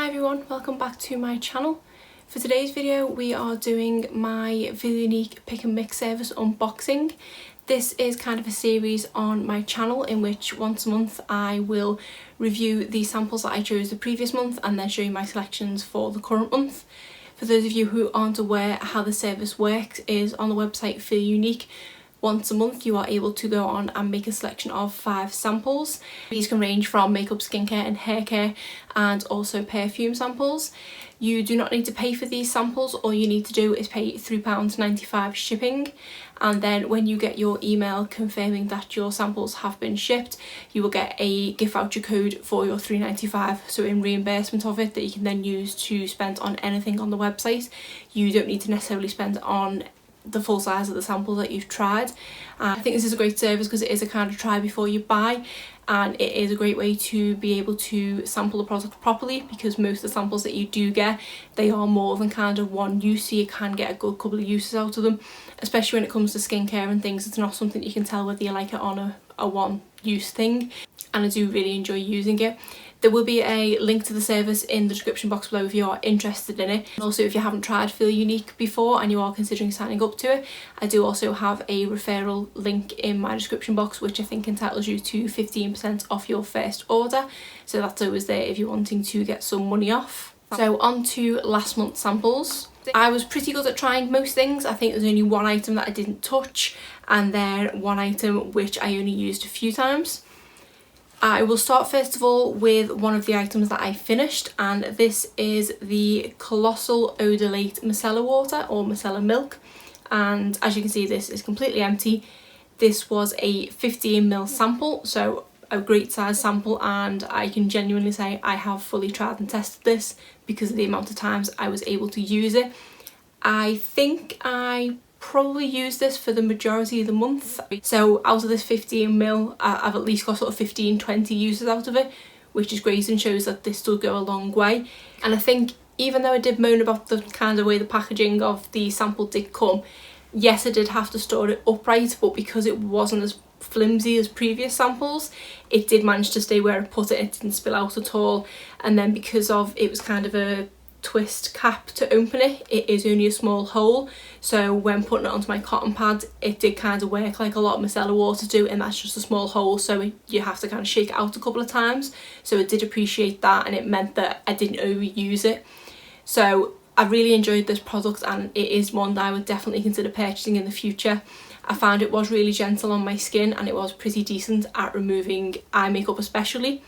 Hi everyone, welcome back to my channel. For today's video we are doing my Feel Unique pick and mix service unboxing. This is kind of a series on my channel in which once a month I will review the samples that I chose the previous month and then show you my selections for the current month. For those of you who aren't aware how the service works, is on the website Feel Unique. Once a month you are able to go on and make a selection of 5 samples. These can range from makeup, skincare and hair care and also perfume samples. You do not need to pay for these samples, all you need to do is pay £3.95 shipping, and then when you get your email confirming that your samples have been shipped, you will get a gift voucher code for your £3.95, so in reimbursement of it, that you can then use to spend on anything on the website. You don't need to necessarily spend on the full size of the sample that you've tried. I think this is a great service because it is a kind of try before you buy, and it is a great way to be able to sample the product properly, because most of the samples that you do get, they are more than kind of one use, so you can get a good couple of uses out of them, especially when it comes to skincare and things. It's not something you can tell whether you like it on a one use thing, and I do really enjoy using it. There will be a link to the service in the description box below if you are interested in it. And also, if you haven't tried Feel Unique before and you are considering signing up to it, I do also have a referral link in my description box which I think entitles you to 15% off your first order. So that's always there if you're wanting to get some money off. So on to last month's samples. I was pretty good at trying most things. I think there's only one item that I didn't touch, and then one item which I only used a few times. I will start first of all with one of the items that I finished, and this is the Colossal Odorlate Micellar Water or Micellar Milk, and as you can see this is completely empty. This was a 15ml sample, so a great size sample, and I can genuinely say I have fully tried and tested this because of the amount of times I was able to use it. I think I probably use this for the majority of the month. So out of this 15ml, I've at least got sort of 15-20 uses out of it, which is great and shows that this does go a long way. And I think even though I did moan about the kind of way the packaging of the sample did come, yes, I did have to store it upright, but because it wasn't as flimsy as previous samples, it did manage to stay where I put it. It didn't spill out at all. And then because of it was kind of a twist cap to open it, it is only a small hole, so when putting it onto my cotton pad it did kind of work like a lot of micellar water do, and that's just a small hole, so you have to kind of shake it out a couple of times. So it did appreciate that, and it meant that I didn't overuse it. So I really enjoyed this product, and it is one that I would definitely consider purchasing in the future. I found it was really gentle on my skin, and it was pretty decent at removing eye makeup especially.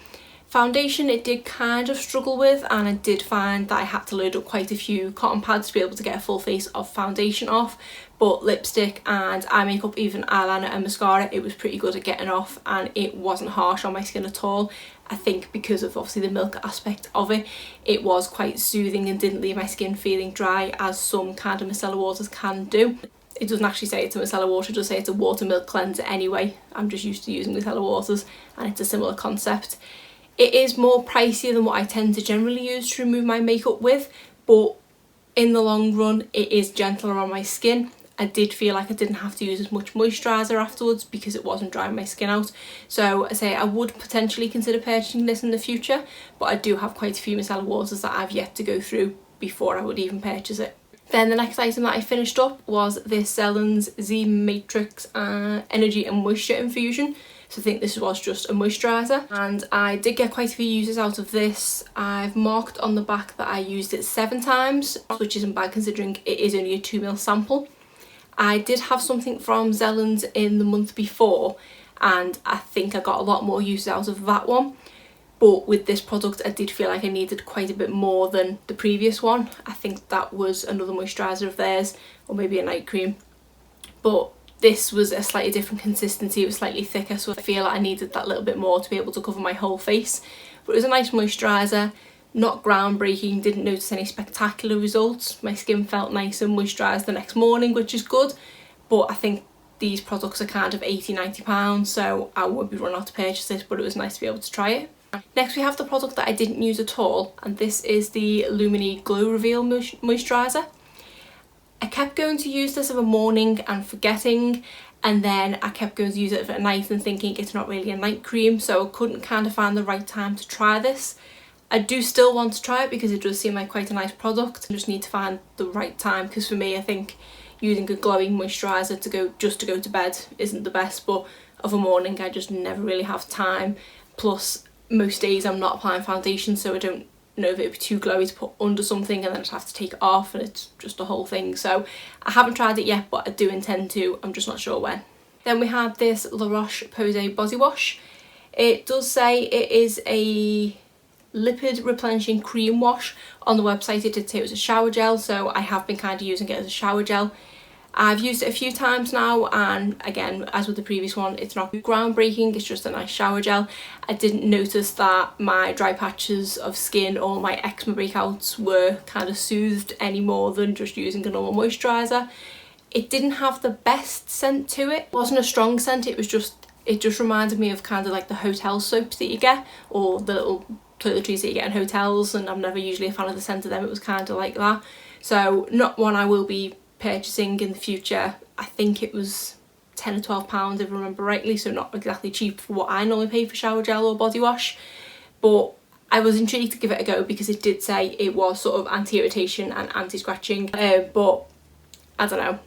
Foundation it did kind of struggle with, and I did find that I had to load up quite a few cotton pads to be able to get a full face of foundation off, but lipstick and eye makeup, even eyeliner and mascara, it was pretty good at getting off, and it wasn't harsh on my skin at all. I think because of obviously the milk aspect of it, it was quite soothing and didn't leave my skin feeling dry as some kind of micellar waters can do. It doesn't actually say it's a micellar water, it does say it's a water milk cleanser anyway. I'm just used to using micellar waters and it's a similar concept. It is more pricier than what I tend to generally use to remove my makeup with, but in the long run it is gentler on my skin. I did feel like I didn't have to use as much moisturiser afterwards because it wasn't drying my skin out. So I say I would potentially consider purchasing this in the future, but I do have quite a few micellar waters that I've yet to go through before I would even purchase it. Then the next item that I finished up was this Zellen's Z Matrix Energy and Moisture Infusion. So I think this was just a moisturiser, and I did get quite a few uses out of this. I've marked on the back that I used it 7 times, which isn't bad considering it is only a 2ml sample. I did have something from Zellen's in the month before, and I think I got a lot more uses out of that one. But with this product I did feel like I needed quite a bit more than the previous one. I think that was another moisturiser of theirs, or maybe a night cream. But this was a slightly different consistency, it was slightly thicker, so I feel like I needed that little bit more to be able to cover my whole face. But it was a nice moisturiser, not groundbreaking, didn't notice any spectacular results. My skin felt nice and moisturised the next morning, which is good, but I think these products are kind of £80–90, so I would be running out to purchase this, but it was nice to be able to try it. Next we have the product that I didn't use at all, and this is the Lumini Glow Reveal Moisturiser. I kept going to use this of a morning and forgetting, and then I kept going to use it at night and thinking it's not really a night cream, so I couldn't kind of find the right time to try this. I do still want to try it because it does seem like quite a nice product. I just need to find the right time, because for me I think using a glowing moisturiser to go to bed isn't the best, but of a morning I just never really have time. Plus most days I'm not applying foundation, so I don't know if it would be too glowy to put under something and then I'd have to take it off, and it's just a whole thing. So I haven't tried it yet, but I do intend to. I'm just not sure when. Then we have this La Roche-Posay body wash. It does say it is a lipid replenishing cream wash. On the website it did say it was a shower gel, so I have been kind of using it as a shower gel. I've used it a few times now, and again, as with the previous one, it's not groundbreaking, it's just a nice shower gel. I didn't notice that my dry patches of skin or my eczema breakouts were kind of soothed any more than just using a normal moisturiser. It didn't have the best scent to it. It wasn't a strong scent, it just reminded me of kind of like the hotel soaps that you get, or the little toiletries that you get in hotels, and I'm never usually a fan of the scent of them. It was kind of like that. So not one I will be purchasing in the future. I think it was £10 or £12 if I remember rightly, so not exactly cheap for what I normally pay for shower gel or body wash. But I was intrigued to give it a go because it did say it was sort of anti-irritation and anti-scratching, but I don't know.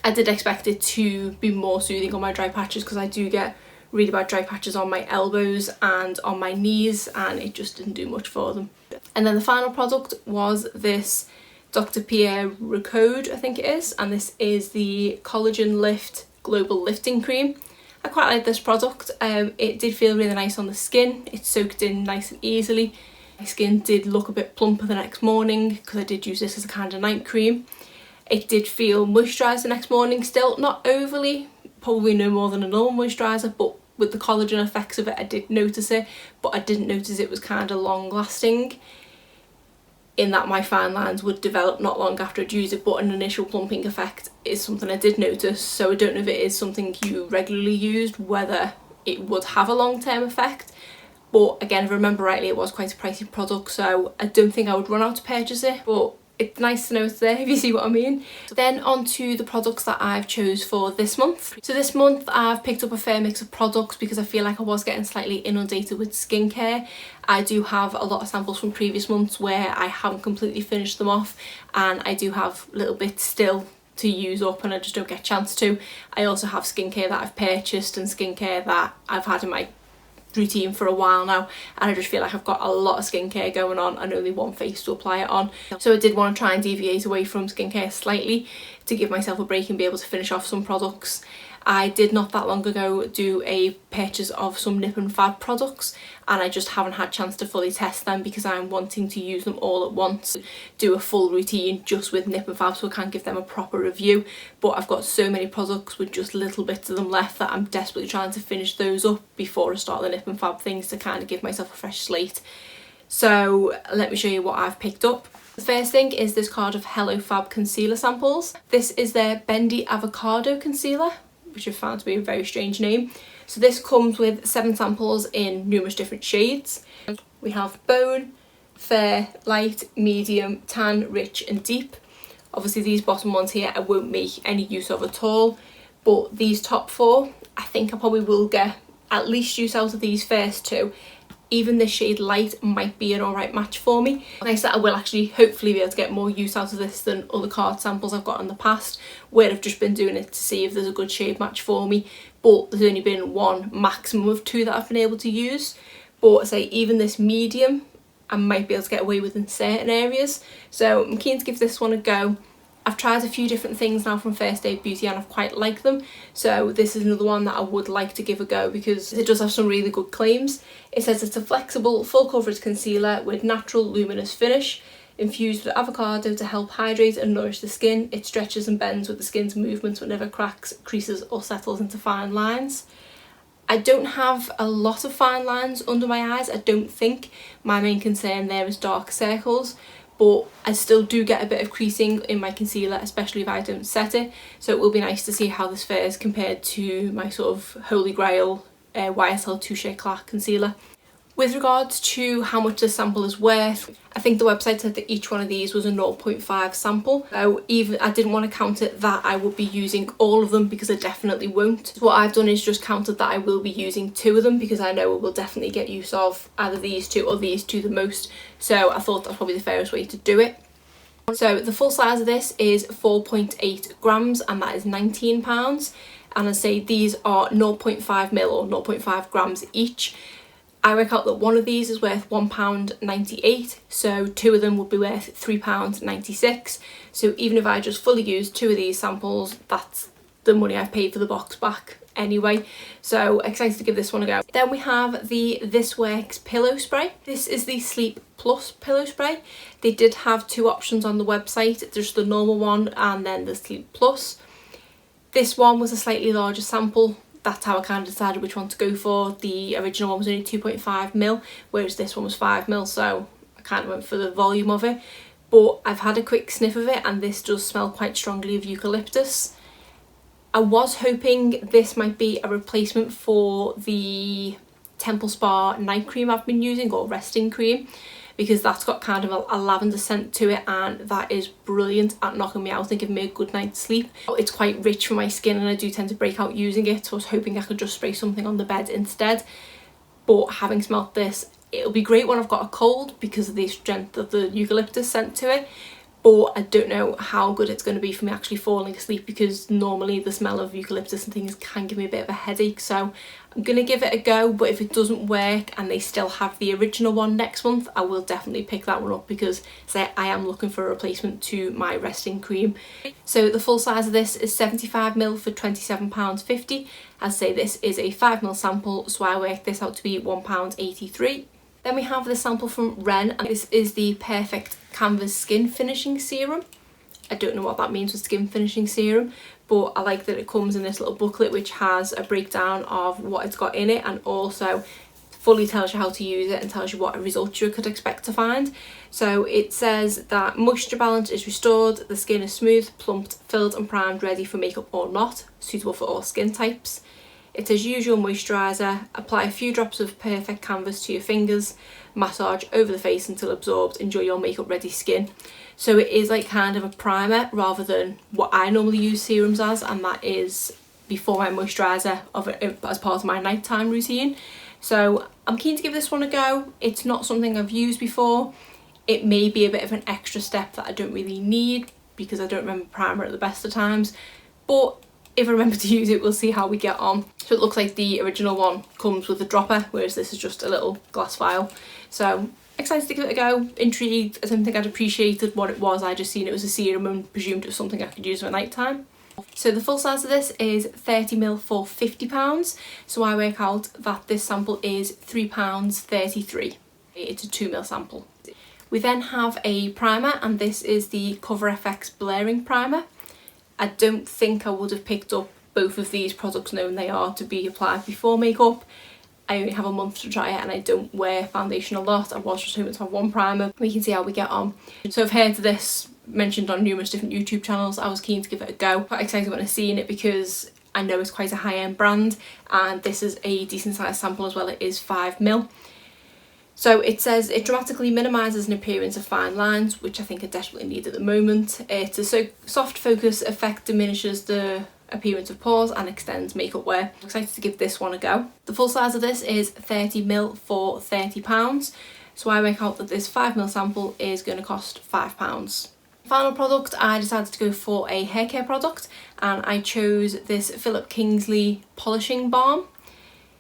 I did expect it to be more soothing on my dry patches, because I do get really bad dry patches on my elbows and on my knees, and it just didn't do much for them. And then the final product was this Dr. Pierre Ricode, I think it is, and this is the Collagen Lift Global Lifting Cream. I quite like this product. It did feel really nice on the skin. It soaked in nice and easily. My skin did look a bit plumper the next morning because I did use this as a kind of night cream. It did feel moisturised the next morning still, not overly, probably no more than a normal moisturiser, but with the collagen effects of it I did notice it, but I didn't notice it was kind of long lasting, in that my fine lines would develop not long after I'd used it, but an initial plumping effect is something I did notice. So I don't know if it is something you regularly used, whether it would have a long-term effect. But again, if I remember rightly, it was quite a pricey product, so I don't think I would run out to purchase it, but it's nice to know it's there, if you see what I mean. So then on to the products that I've chose for this month. So this month I've picked up a fair mix of products because I feel like I was getting slightly inundated with skincare. I do have a lot of samples from previous months where I haven't completely finished them off, and I do have little bits still to use up and I just don't get a chance to. I also have skincare that I've purchased and skincare that I've had in my routine for a while now, and I just feel like I've got a lot of skincare going on and only one face to apply it on. So I did want to try and deviate away from skincare slightly to give myself a break and be able to finish off some products. I did not that long ago do a purchase of some Nip and Fab products, and I just haven't had a chance to fully test them because I'm wanting to use them all at once, do a full routine just with Nip and Fab so I can give them a proper review. But I've got so many products with just little bits of them left that I'm desperately trying to finish those up before I start the Nip and Fab things, to kind of give myself a fresh slate. So let me show you what I've picked up. The first thing is this card of Hello Fab concealer samples. This is their Bendy Avocado Concealer, which I've found to be a very strange name. So this comes with 7 samples in numerous different shades. We have Bone, Fair, Light, Medium, Tan, Rich and Deep. Obviously these bottom ones here I won't make any use of at all, but these top 4, I think I probably will get at least use out of these first 2. Even this shade Light might be an alright match for me. Like I said, I will actually hopefully be able to get more use out of this than other card samples I've got in the past, where I've just been doing it to see if there's a good shade match for me. But there's only been 1, maximum of 2 that I've been able to use. But I say even this medium, I might be able to get away with in certain areas. So I'm keen to give this one a go. I've tried a few different things now from First Aid Beauty and I've quite liked them, so this is another one that I would like to give a go because it does have some really good claims. It says it's a flexible, full coverage concealer with natural luminous finish, infused with avocado to help hydrate and nourish the skin. It stretches and bends with the skin's movements but never cracks, creases or settles into fine lines. I don't have a lot of fine lines under my eyes, I don't think. My main concern there is dark circles, but I still do get a bit of creasing in my concealer, especially if I don't set it. So it will be nice to see how this fares compared to my sort of holy grail YSL Touche Eclat concealer. With regards to how much this sample is worth, I think the website said that each one of these was a 0.5 sample. So even I didn't want to count it that I would be using all of them, because I definitely won't. So what I've done is just counted that I will be using 2 of them, because I know it will definitely get use of either these 2 or these 2 the most. So I thought that's probably the fairest way to do it. So the full size of this is 4.8 grams and that is £19. And I say these are 0.5ml or 0.5 grams each. I work out that one of these is worth £1.98, so 2 of them would be worth £3.96. So even if I just fully use 2 of these samples, that's the money I've paid for the box back anyway. So excited to give this one a go. Then we have the This Works pillow spray. This is the Sleep Plus pillow spray. They did have 2 options on the website, just the normal one and then the Sleep Plus. This one was a slightly larger sample. That's how I kind of decided which one to go for. The original one was only 2.5ml, whereas this one was 5ml, so I kind of went for the volume of it. But I've had a quick sniff of it and this does smell quite strongly of eucalyptus. I was hoping this might be a replacement for the Temple Spa night cream I've been using, or resting cream, because that's got kind of a lavender scent to it and that is brilliant at knocking me out and giving me a good night's sleep. It's quite rich for my skin and I do tend to break out using it, so I was hoping I could just spray something on the bed instead. But having smelt this, it'll be great when I've got a cold because of the strength of the eucalyptus scent to it. But I don't know how good it's going to be for me actually falling asleep, because normally the smell of eucalyptus and things can give me a bit of a headache. So I'm going to give it a go, but if it doesn't work and they still have the original one next month, I will definitely pick that one up, because say I am looking for a replacement to my resting cream. So the full size of this is 75ml for £27.50. As I say, this is a 5ml sample, so I worked this out to be £1.83. Then we have the sample from Ren, and this is the Perfect Canvas Skin Finishing Serum. I don't know what that means with skin finishing serum, but I like that it comes in this little booklet which has a breakdown of what it's got in it, and also fully tells you how to use it and tells you what results you could expect to find. So it says that moisture balance is restored, the skin is smooth, plumped, filled and primed, ready for makeup or not, suitable for all skin types. It says use your moisturiser, apply a few drops of Perfect Canvas to your fingers, massage over the face until absorbed, enjoy your makeup ready skin. So it is like kind of a primer rather than what I normally use serums as, and that is before my moisturiser as part of my nighttime routine. So I'm keen to give this one a go. It's not something I've used before. It may be a bit of an extra step that I don't really need because I don't remember primer at the best of times, but if I remember to use it, we'll see how we get on. So it looks like the original one comes with a dropper, whereas this is just a little glass vial. So excited to give it a go, intrigued. I don't think I'd appreciated what it was. I just seen it was a serum and presumed it was something I could use at night time. So the full size of this is 30ml for £50. So I work out that this sample is £3.33. It's a 2ml sample. We then have a primer, and this is the Cover FX Blurring Primer. I don't think I would have picked up both of these products knowing they are to be applied before makeup. I only have a month to try it and I don't wear foundation a lot. I was just hoping to have one primer. We can see how we get on. So I've heard this mentioned on numerous different YouTube channels. I was keen to give it a go. Quite excited when I seen it because I know it's quite a high-end brand, and this is a decent sized sample as well. It is 5ml. So it says it dramatically minimises an appearance of fine lines, which I think I desperately need at the moment. It's a soft focus effect, diminishes the appearance of pores and extends makeup wear. I'm excited to give this one a go. The full size of this is 30ml for £30. So I work out that this 5ml sample is going to cost £5. Final product, I decided to go for a hair care product, and I chose this Philip Kingsley Polishing Balm.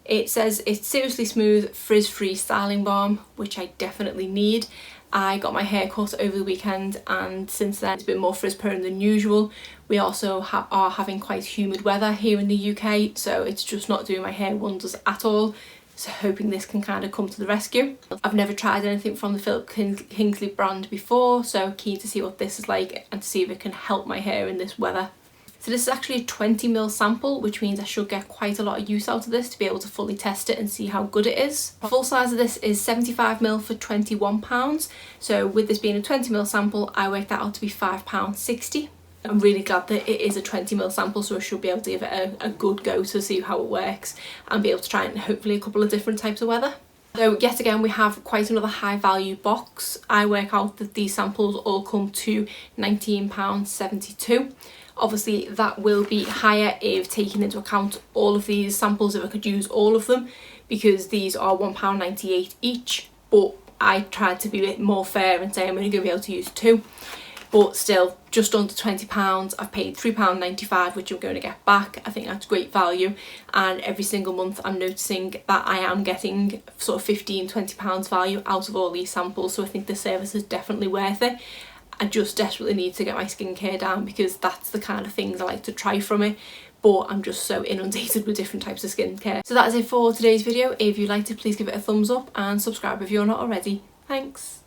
It says it's seriously smooth, frizz-free styling balm, which I definitely need. I got my hair cut over the weekend, and since then it's been more frizz prone than usual. We also are having quite humid weather here in the UK, so it's just not doing my hair wonders at all. So hoping this can kind of come to the rescue. I've never tried anything from the Philip Kingsley brand before, so keen to see what this is like and to see if it can help my hair in this weather. So this is actually a 20ml sample, which means I should get quite a lot of use out of this to be able to fully test it and see how good it is. The full size of this is 75ml for £21. So with this being a 20ml sample, I worked that out to be £5.60. I'm really glad that it is a 20ml sample, so I should be able to give it a good go to see how it works and be able to try it in hopefully a couple of different types of weather. So yet again we have quite another high value box. I work out that these samples all come to £19.72. Obviously that will be higher if taking into account all of these samples, if I could use all of them, because these are £1.98 each, but I tried to be a bit more fair and say I'm only going to be able to use 2. But still, just under £20. I've paid £3.95, which I'm going to get back. I think that's great value, and every single month I'm noticing that I am getting sort of £15–20 value out of all these samples, so I think the service is definitely worth it. I just desperately need to get my skincare down, because that's the kind of things I like to try from it, but I'm just so inundated with different types of skincare. So that is it for today's video. If you liked it, please give it a thumbs up and subscribe if you're not already. Thanks.